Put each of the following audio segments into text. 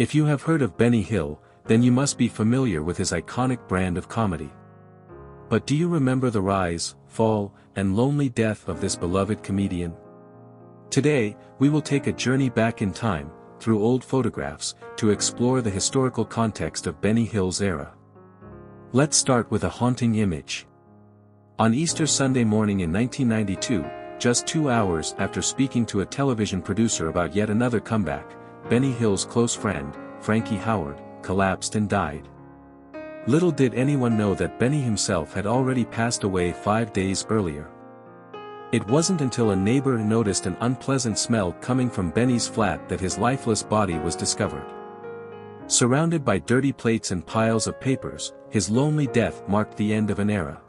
If you have heard of Benny Hill, then you must be familiar with his iconic brand of comedy. But do you remember the rise, fall, and lonely death of this beloved comedian? Today, we will take a journey back in time, through old photographs, to explore the historical context of Benny Hill's era. Let's start with a haunting image. On Easter Sunday morning in 1992, just 2 hours after speaking to a television producer about yet another comeback, Benny Hill's close friend, Frankie Howard, collapsed and died. Little did anyone know that Benny himself had already passed away 5 days earlier. It wasn't until a neighbor noticed an unpleasant smell coming from Benny's flat that his lifeless body was discovered. Surrounded by dirty plates and piles of papers, his lonely death marked the end of an era.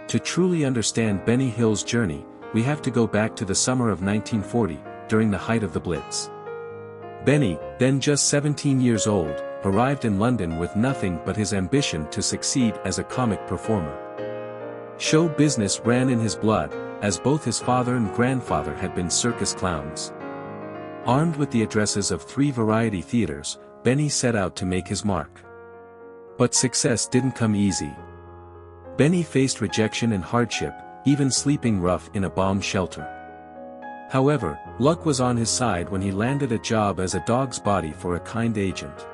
To truly understand Benny Hill's journey, we have to go back to the summer of 1940, during the height of the Blitz. Benny, then just 17 years old, arrived in London with nothing but his ambition to succeed as a comic performer. Show business ran in his blood, as both his father and grandfather had been circus clowns. Armed with the addresses of 3 variety theaters, Benny set out to make his mark. But success didn't come easy. Benny faced rejection and hardship, even sleeping rough in a bomb shelter. However, luck was on his side when he landed a job as a dog's body for a kind agent.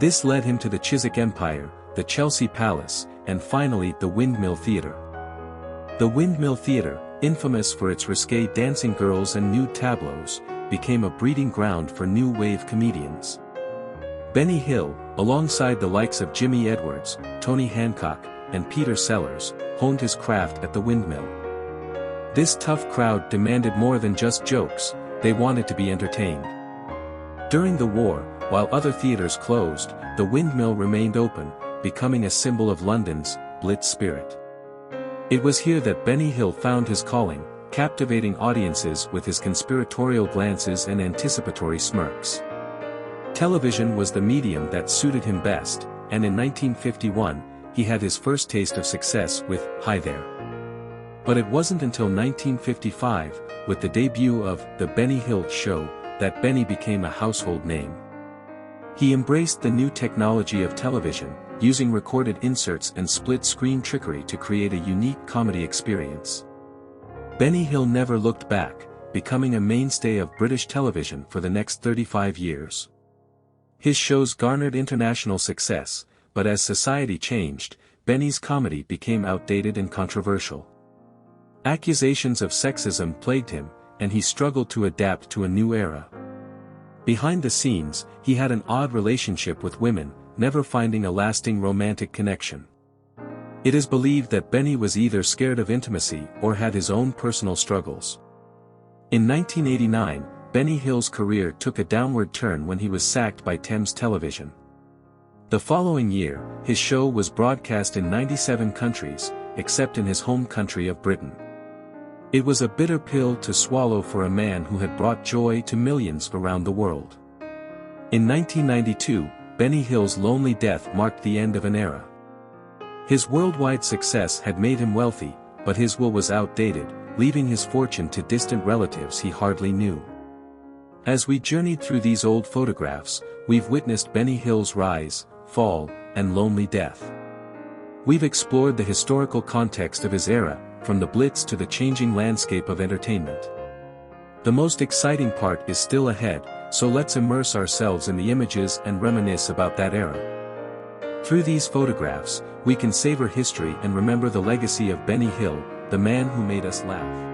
This led him to the Chiswick Empire, the Chelsea Palace, and finally the Windmill Theatre. The Windmill Theatre, infamous for its risque dancing girls and nude tableaus, became a breeding ground for new wave comedians. Benny Hill, alongside the likes of Jimmy Edwards, Tony Hancock, and Peter Sellers, honed his craft at the Windmill. This tough crowd demanded more than just jokes, they wanted to be entertained. During the war, while other theaters closed, the Windmill remained open, becoming a symbol of London's Blitz spirit. It was here that Benny Hill found his calling, captivating audiences with his conspiratorial glances and anticipatory smirks. Television was the medium that suited him best, and in 1951, he had his first taste of success with Hi There. But it wasn't until 1955, with the debut of The Benny Hill Show, that Benny became a household name. He embraced the new technology of television, using recorded inserts and split-screen trickery to create a unique comedy experience. Benny Hill never looked back, becoming a mainstay of British television for the next 35 years. His shows garnered international success, but as society changed, Benny's comedy became outdated and controversial. Accusations of sexism plagued him, and he struggled to adapt to a new era. Behind the scenes, he had an odd relationship with women, never finding a lasting romantic connection. It is believed that Benny was either scared of intimacy or had his own personal struggles. In 1989, Benny Hill's career took a downward turn when he was sacked by Thames Television. The following year, his show was broadcast in 97 countries, except in his home country of Britain. It was a bitter pill to swallow for a man who had brought joy to millions around the world. In 1992, Benny Hill's lonely death marked the end of an era. His worldwide success had made him wealthy, but his will was outdated, leaving his fortune to distant relatives he hardly knew. As we journeyed through these old photographs, we've witnessed Benny Hill's rise, fall, and lonely death. We've explored the historical context of his era, from the Blitz to the changing landscape of entertainment. The most exciting part is still ahead, so let's immerse ourselves in the images and reminisce about that era. Through these photographs, we can savor history and remember the legacy of Benny Hill, the man who made us laugh.